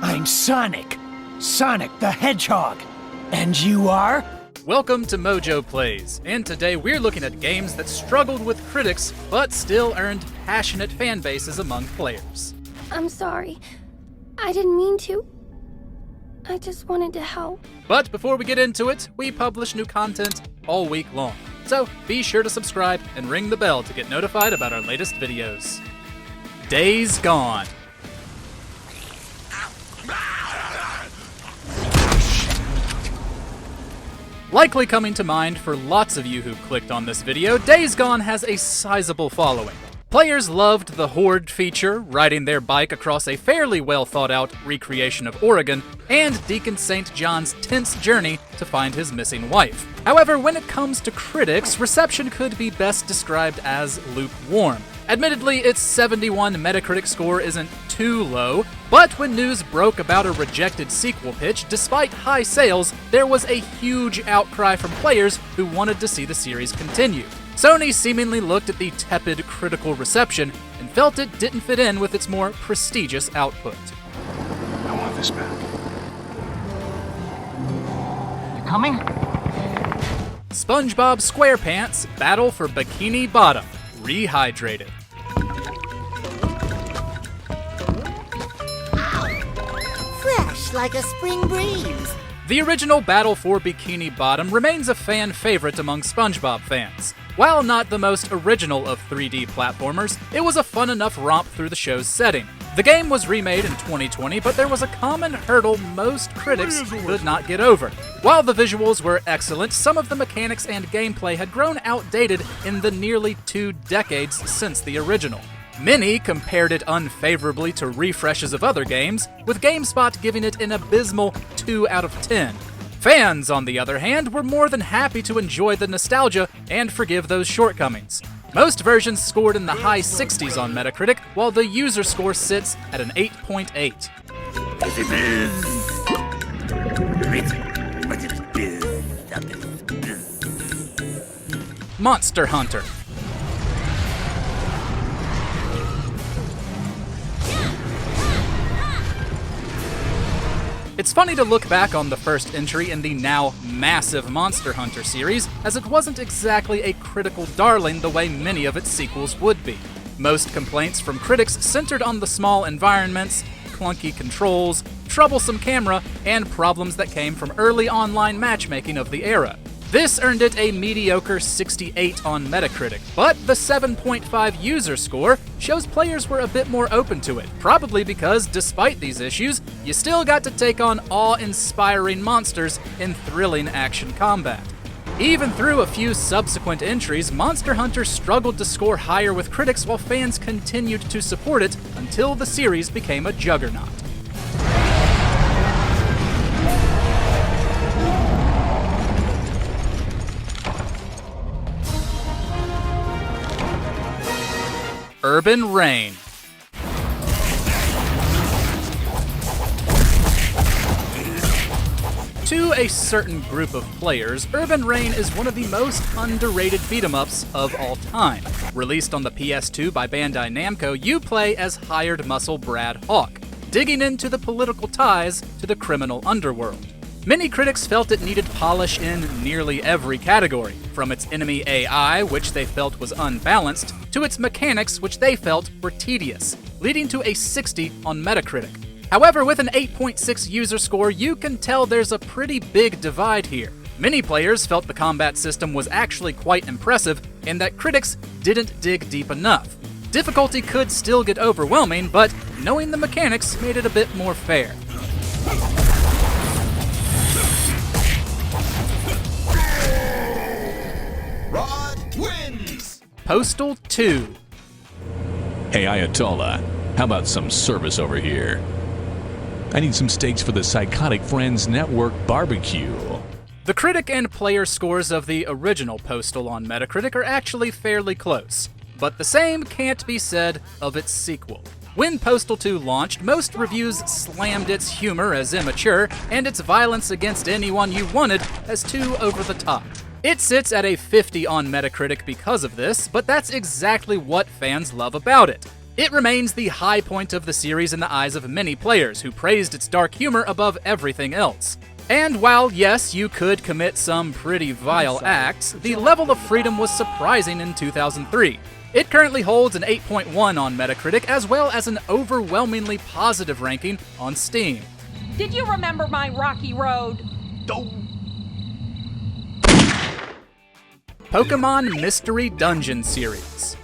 I'm Sonic. Sonic the Hedgehog. And you are? Welcome to MojoPlays, and today we're looking at games that struggled with critics, but still earned passionate fan bases among players. I'm sorry. I didn't mean to. I just wanted to help. But before we get into it, we publish new content all week long. So be sure to subscribe and ring the bell to get notified about our latest videos. Days Gone. Likely coming to mind for lots of you who clicked on this video, Days Gone has a sizable following. Players loved the Horde feature, riding their bike across a fairly well-thought-out recreation of Oregon, and Deacon St. John's tense journey to find his missing wife. However, when it comes to critics, reception could be best described as lukewarm. Admittedly, its 71 Metacritic score isn't too low, but when news broke about a rejected sequel pitch, despite high sales, there was a huge outcry from players who wanted to see the series continue. Sony seemingly looked at the tepid critical reception and felt it didn't fit in with its more prestigious output. I want this back. You coming? SpongeBob SquarePants Battle for Bikini Bottom Rehydrated. Fresh like a spring breeze. The original Battle for Bikini Bottom remains a fan favorite among SpongeBob fans. While not the most original of 3D platformers, it was a fun enough romp through the show's setting. The game was remade in 2020, but there was a common hurdle most critics could not get over. While the visuals were excellent, some of the mechanics and gameplay had grown outdated in the nearly 2 decades since the original. Many compared it unfavorably to refreshes of other games, with GameSpot giving it an abysmal 2 out of 10. Fans, on the other hand, were more than happy to enjoy the nostalgia and forgive those shortcomings. Most versions scored in the high 60s on Metacritic, while the user score sits at an 8.8. Monster Hunter. It's funny to look back on the first entry in the now massive Monster Hunter series, as it wasn't exactly a critical darling the way many of its sequels would be. Most complaints from critics centered on the small environments, clunky controls, troublesome camera, and problems that came from early online matchmaking of the era. This earned it a mediocre 68 on Metacritic, but the 7.5 user score shows players were a bit more open to it, probably because, despite these issues, you still got to take on awe-inspiring monsters in thrilling action combat. Even through a few subsequent entries, Monster Hunter struggled to score higher with critics while fans continued to support it until the series became a juggernaut. Urban Reign. To a certain group of players, Urban Reign is one of the most underrated beat-em-ups of all time. Released on the PS2 by Bandai Namco, you play as hired muscle Brad Hawk, digging into the political ties to the criminal underworld. Many critics felt it needed polish in nearly every category, from its enemy AI, which they felt was unbalanced, to its mechanics, which they felt were tedious, leading to a 60 on Metacritic. However, with an 8.6 user score, you can tell there's a pretty big divide here. Many players felt the combat system was actually quite impressive, and that critics didn't dig deep enough. Difficulty could still get overwhelming, but knowing the mechanics made it a bit more fair. Postal 2. Hey Ayatollah, how about some service over here? I need some steaks for the Psychotic Friends Network barbecue. The critic and player scores of the original Postal on Metacritic are actually fairly close, but the same can't be said of its sequel. When Postal 2 launched, most reviews slammed its humor as immature and its violence against anyone you wanted as too over the top. It sits at a 50 on Metacritic because of this, but that's exactly what fans love about it. It remains the high point of the series in the eyes of many players who praised its dark humor above everything else. And while, yes, you could commit some pretty vile acts, the level of freedom was surprising in 2003. It currently holds an 8.1 on Metacritic, as well as an overwhelmingly positive ranking on Steam. Did you remember my rocky road? Pokemon Mystery Dungeon Series.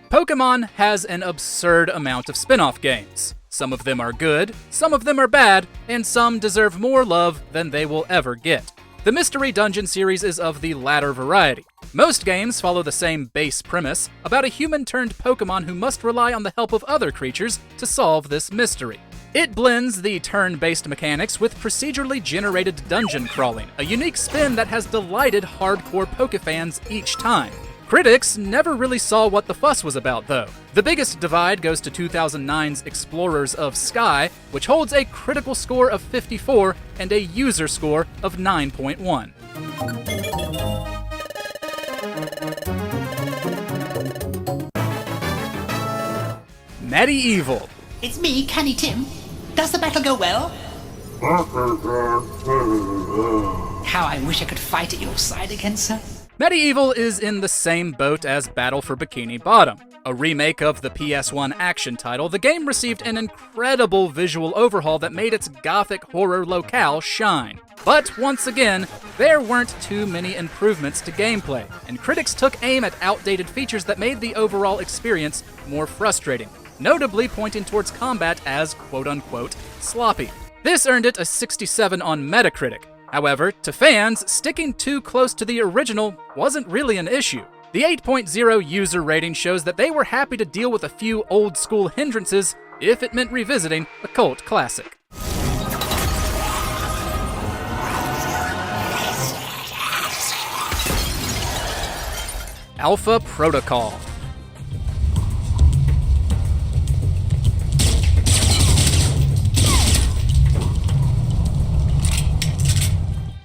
Pokemon has an absurd amount of spin-off games. Some of them are good, some of them are bad, and some deserve more love than they will ever get. The Mystery Dungeon series is of the latter variety. Most games follow the same base premise about a human-turned Pokemon who must rely on the help of other creatures to solve this mystery. It blends the turn-based mechanics with procedurally generated dungeon crawling, a unique spin that has delighted hardcore Pokefans each time. Critics never really saw what the fuss was about, though. The biggest divide goes to 2009's Explorers of Sky, which holds a critical score of 54 and a user score of 9.1. MediEvil. It's me, Canny Tim. Does the battle go well? How I wish I could fight at your side again, sir. MediEvil is in the same boat as Battle for Bikini Bottom. A remake of the PS1 action title, the game received an incredible visual overhaul that made its gothic horror locale shine. But once again, there weren't too many improvements to gameplay, and critics took aim at outdated features that made the overall experience more frustrating, notably pointing towards combat as quote-unquote sloppy. This earned it a 67 on Metacritic. However, to fans, sticking too close to the original wasn't really an issue. The 8.0 user rating shows that they were happy to deal with a few old-school hindrances if it meant revisiting a cult classic. Alpha Protocol.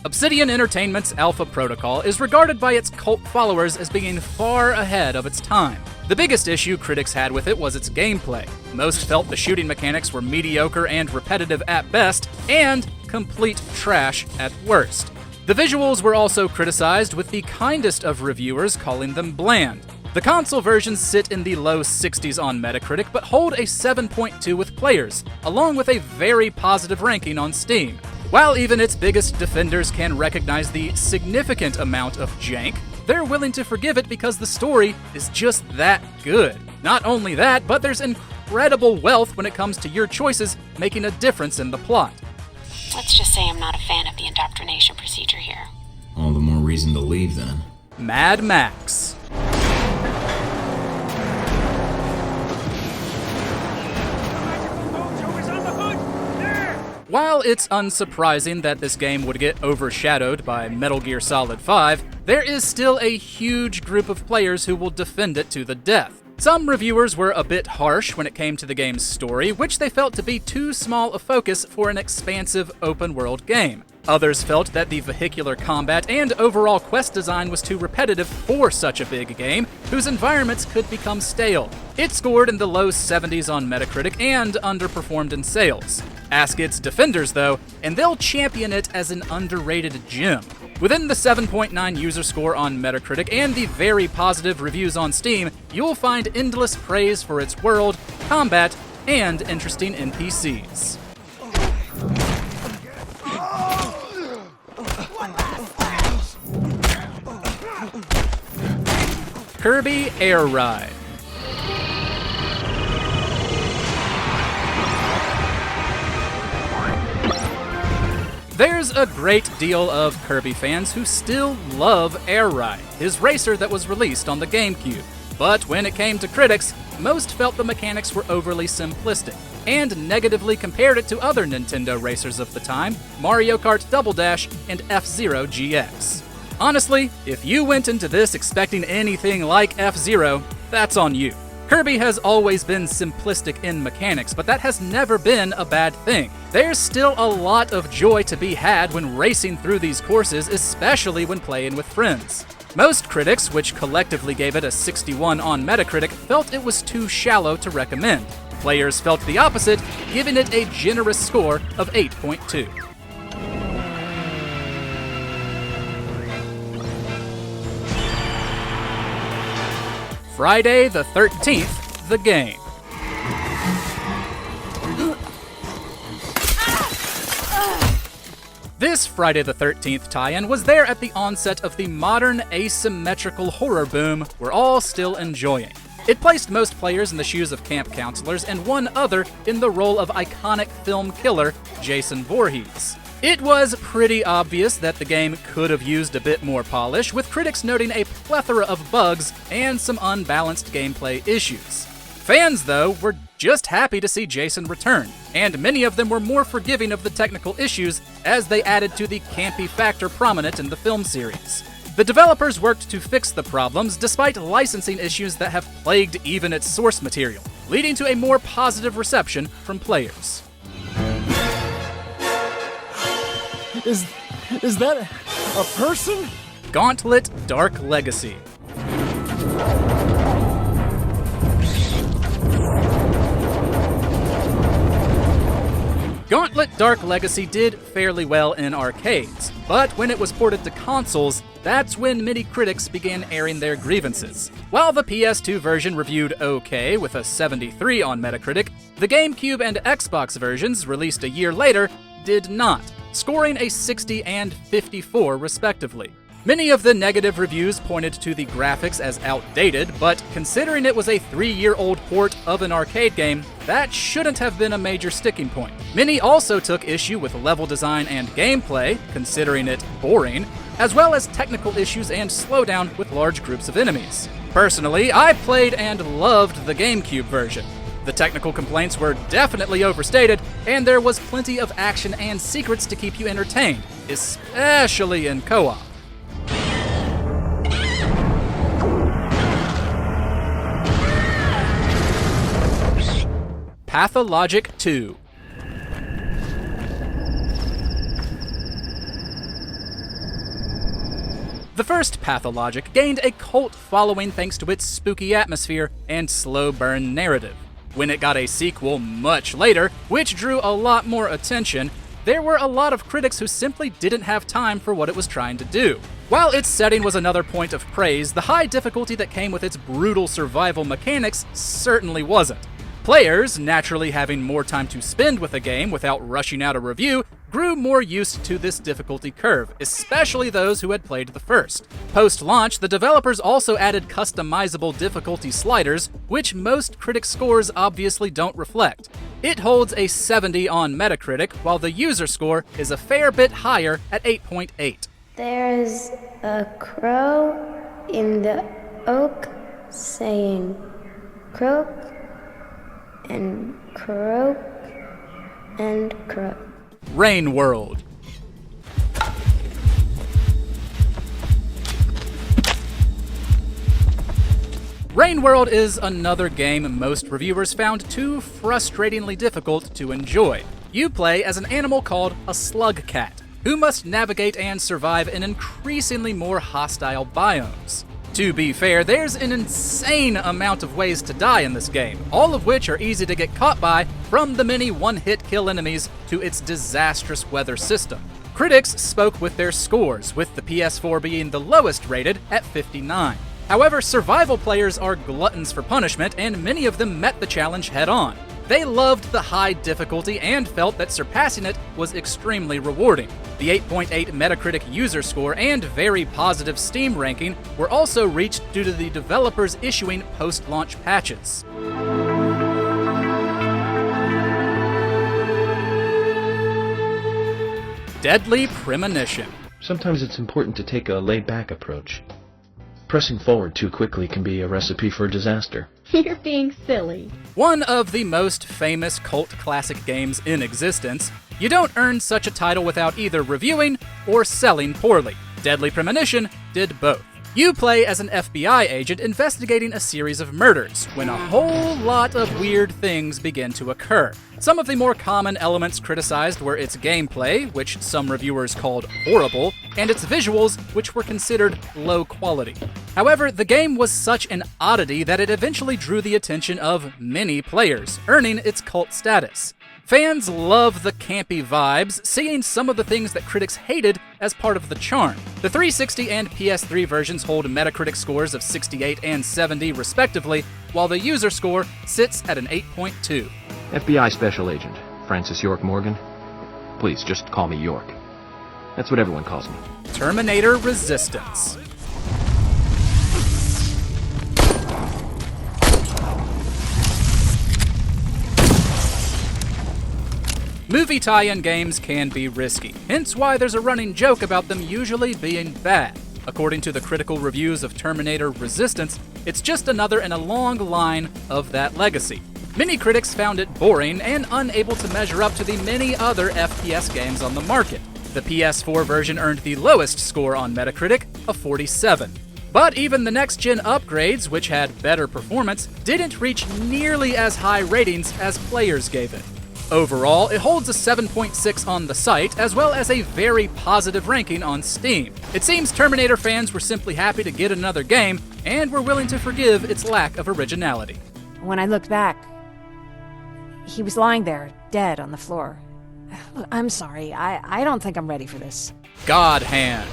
Obsidian Entertainment's Alpha Protocol is regarded by its cult followers as being far ahead of its time. The biggest issue critics had with it was its gameplay. Most felt the shooting mechanics were mediocre and repetitive at best, and complete trash at worst. The visuals were also criticized, with the kindest of reviewers calling them bland. The console versions sit in the low 60s on Metacritic, but hold a 7.2 with players, along with a very positive ranking on Steam. While even its biggest defenders can recognize the significant amount of jank, they're willing to forgive it because the story is just that good. Not only that, but there's incredible wealth when it comes to your choices making a difference in the plot. Let's just say I'm not a fan of the indoctrination procedure here. All the more reason to leave, then. Mad Max. While it's unsurprising that this game would get overshadowed by Metal Gear Solid 5, there is still a huge group of players who will defend it to the death. Some reviewers were a bit harsh when it came to the game's story, which they felt to be too small a focus for an expansive open-world game. Others felt that the vehicular combat and overall quest design was too repetitive for such a big game, whose environments could become stale. It scored in the low 70s on Metacritic and underperformed in sales. Ask its defenders, though, and they'll champion it as an underrated gem. Within the 7.9 user score on Metacritic and the very positive reviews on Steam, you'll find endless praise for its world, combat, and interesting NPCs. Kirby Air Ride. There's a great deal of Kirby fans who still love Air Ride, his racer that was released on the GameCube. But when it came to critics, most felt the mechanics were overly simplistic, and negatively compared it to other Nintendo racers of the time, Mario Kart Double Dash and F-Zero GX. Honestly, if you went into this expecting anything like F-Zero, that's on you. Kirby has always been simplistic in mechanics, but that has never been a bad thing. There's still a lot of joy to be had when racing through these courses, especially when playing with friends. Most critics, which collectively gave it a 61 on Metacritic, felt it was too shallow to recommend. Players felt the opposite, giving it a generous score of 8.2. Friday the 13th, the game. This Friday the 13th tie-in was there at the onset of the modern asymmetrical horror boom we're all still enjoying. It placed most players in the shoes of camp counselors and one other in the role of iconic film killer Jason Voorhees. It was pretty obvious that the game could have used a bit more polish, with critics noting a plethora of bugs and some unbalanced gameplay issues. Fans, though, were just happy to see Jason return, and many of them were more forgiving of the technical issues as they added to the campy factor prominent in the film series. The developers worked to fix the problems despite licensing issues that have plagued even its source material, leading to a more positive reception from players. Is that a person? Gauntlet Dark Legacy. Gauntlet Dark Legacy did fairly well in arcades, but when it was ported to consoles, that's when many critics began airing their grievances. While the PS2 version reviewed okay with a 73 on Metacritic, the GameCube and Xbox versions, released a year later, did not, scoring a 60 and 54 respectively. Many of the negative reviews pointed to the graphics as outdated, but considering it was a 3-year-old port of an arcade game, that shouldn't have been a major sticking point. Many also took issue with level design and gameplay, considering it boring, as well as technical issues and slowdown with large groups of enemies. Personally, I played and loved the GameCube version. The technical complaints were definitely overstated, and there was plenty of action and secrets to keep you entertained, especially in co-op. Pathologic 2. The first Pathologic gained a cult following thanks to its spooky atmosphere and slow burn narrative. When it got a sequel much later, which drew a lot more attention, there were a lot of critics who simply didn't have time for what it was trying to do. While its setting was another point of praise, the high difficulty that came with its brutal survival mechanics certainly wasn't. Players, naturally having more time to spend with a game without rushing out a review, grew more used to this difficulty curve, especially those who had played the first. Post-launch, the developers also added customizable difficulty sliders, which most critic scores obviously don't reflect. It holds a 70 on Metacritic, while the user score is a fair bit higher at 8.8. There's a crow in the oak saying croak and croak and croak. Rain World. Rain World is another game most reviewers found too frustratingly difficult to enjoy. You play as an animal called a slug cat, who must navigate and survive in increasingly more hostile biomes. To be fair, there's an insane amount of ways to die in this game, all of which are easy to get caught by, from the many one-hit kill enemies to its disastrous weather system. Critics spoke with their scores, with the PS4 being the lowest rated at 59. However, survival players are gluttons for punishment, and many of them met the challenge head-on. They loved the high difficulty and felt that surpassing it was extremely rewarding. The 8.8 Metacritic user score and very positive Steam ranking were also reached due to the developers issuing post-launch patches. Deadly Premonition. Sometimes it's important to take a laid-back approach. Pressing forward too quickly can be a recipe for disaster. You're being silly. One of the most famous cult classic games in existence, you don't earn such a title without either reviewing or selling poorly. Deadly Premonition did both. You play as an FBI agent investigating a series of murders, when a whole lot of weird things begin to occur. Some of the more common elements criticized were its gameplay, which some reviewers called horrible, and its visuals, which were considered low quality. However, the game was such an oddity that it eventually drew the attention of many players, earning its cult status. Fans love the campy vibes, seeing some of the things that critics hated as part of the charm. The 360 and PS3 versions hold Metacritic scores of 68 and 70 respectively, while the user score sits at an 8.2. FBI Special Agent, Francis York Morgan. Please, just call me York. That's what everyone calls me. Terminator Resistance. Movie tie-in games can be risky, hence why there's a running joke about them usually being bad. According to the critical reviews of Terminator Resistance, it's just another in a long line of that legacy. Many critics found it boring and unable to measure up to the many other FPS games on the market. The PS4 version earned the lowest score on Metacritic, a 47. But even the next-gen upgrades, which had better performance, didn't reach nearly as high ratings as players gave it. Overall, it holds a 7.6 on the site, as well as a very positive ranking on Steam. It seems Terminator fans were simply happy to get another game, and were willing to forgive its lack of originality. When I looked back, he was lying there, dead on the floor. Look, I'm sorry, I don't think I'm ready for this. God Hand.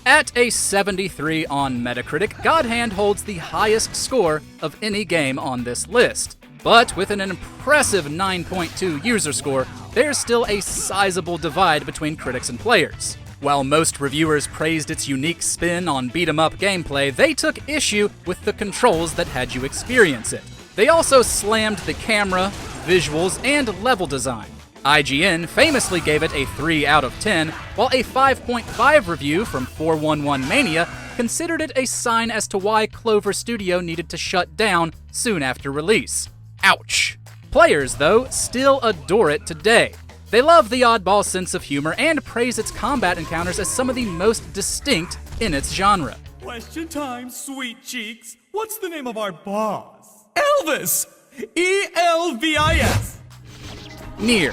At a 73 on Metacritic, God Hand holds the highest score of any game on this list. But with an impressive 9.2 user score, there's still a sizable divide between critics and players. While most reviewers praised its unique spin on beat-em-up gameplay, they took issue with the controls that had you experience it. They also slammed the camera, visuals, and level design. IGN famously gave it a 3 out of 10, while a 5.5 review from 411 Mania considered it a sign as to why Clover Studio needed to shut down soon after release. Ouch. Players, though, still adore it today. They love the oddball sense of humor and praise its combat encounters as some of the most distinct in its genre. Question time, sweet cheeks. What's the name of our boss? Elvis! E-L-V-I-S! Nier.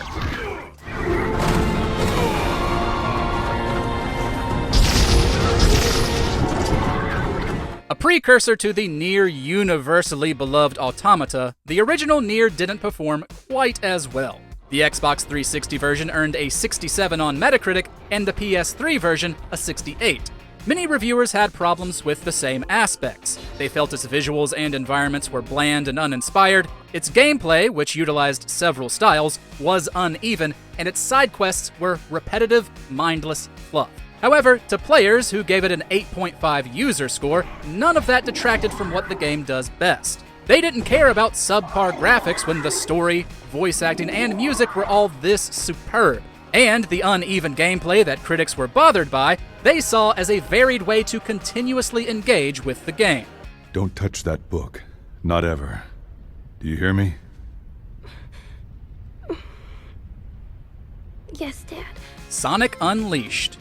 A precursor to the Nier universally beloved Automata, the original Nier didn't perform quite as well. The Xbox 360 version earned a 67 on Metacritic, and the PS3 version a 68. Many reviewers had problems with the same aspects. They felt its visuals and environments were bland and uninspired, its gameplay, which utilized several styles, was uneven, and its side quests were repetitive, mindless fluff. However, to players who gave it an 8.5 user score, none of that detracted from what the game does best. They didn't care about subpar graphics when the story, voice acting, and music were all this superb. And the uneven gameplay that critics were bothered by, they saw as a varied way to continuously engage with the game. Don't touch that book. Not ever. Do you hear me? Yes, Dad. Sonic Unleashed.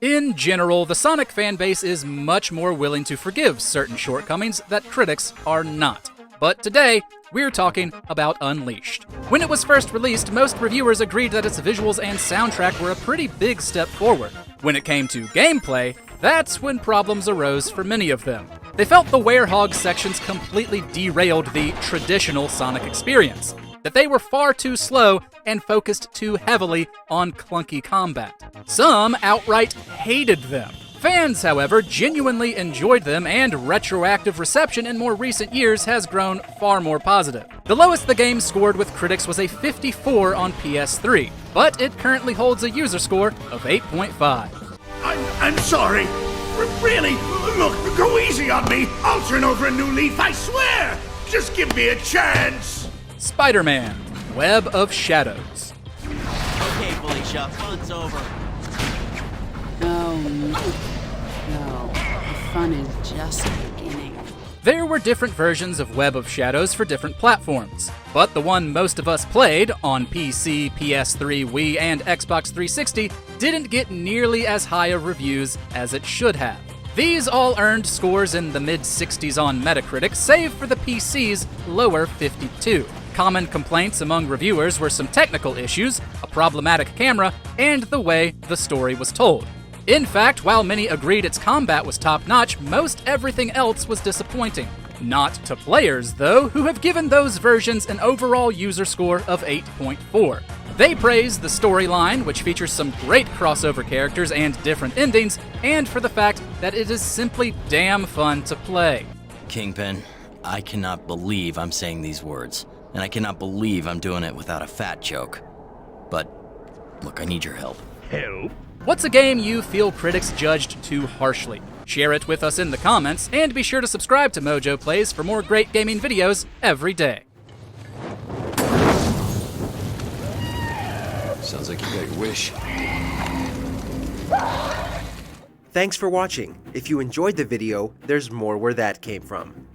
In general, the Sonic fanbase is much more willing to forgive certain shortcomings that critics are not. But today, we're talking about Unleashed. When it was first released, most reviewers agreed that its visuals and soundtrack were a pretty big step forward. When it came to gameplay, that's when problems arose for many of them. They felt the Werehog sections completely derailed the traditional Sonic experience, that they were far too slow and focused too heavily on clunky combat. Some outright hated them. Fans, however, genuinely enjoyed them, and retroactive reception in more recent years has grown far more positive. The lowest the game scored with critics was a 54 on PS3, but it currently holds a user score of 8.5. I'm sorry. Really, look, go easy on me. I'll turn over a new leaf, I swear. Just give me a chance. Spider-Man, Web of Shadows. Okay, Felicia, fun's over. Oh, no. The fun is just beginning. There were different versions of Web of Shadows for different platforms, but the one most of us played on PC, PS3, Wii, and Xbox 360 didn't get nearly as high of reviews as it should have. These all earned scores in the mid-60s on Metacritic, save for the PC's lower 52. Common complaints among reviewers were some technical issues, a problematic camera, and the way the story was told. In fact, while many agreed its combat was top-notch, most everything else was disappointing. Not to players, though, who have given those versions an overall user score of 8.4. They praise the storyline, which features some great crossover characters and different endings, and for the fact that it is simply damn fun to play. Kingpin, I cannot believe I'm saying these words, and I cannot believe I'm doing it without a fat joke. But, look, I need your help. Help? What's a game you feel critics judged too harshly? Share it with us in the comments, and be sure to subscribe to MojoPlays for more great gaming videos every day. Sounds like you got your wish. Thanks for watching. If you enjoyed the video, there's more where that came from.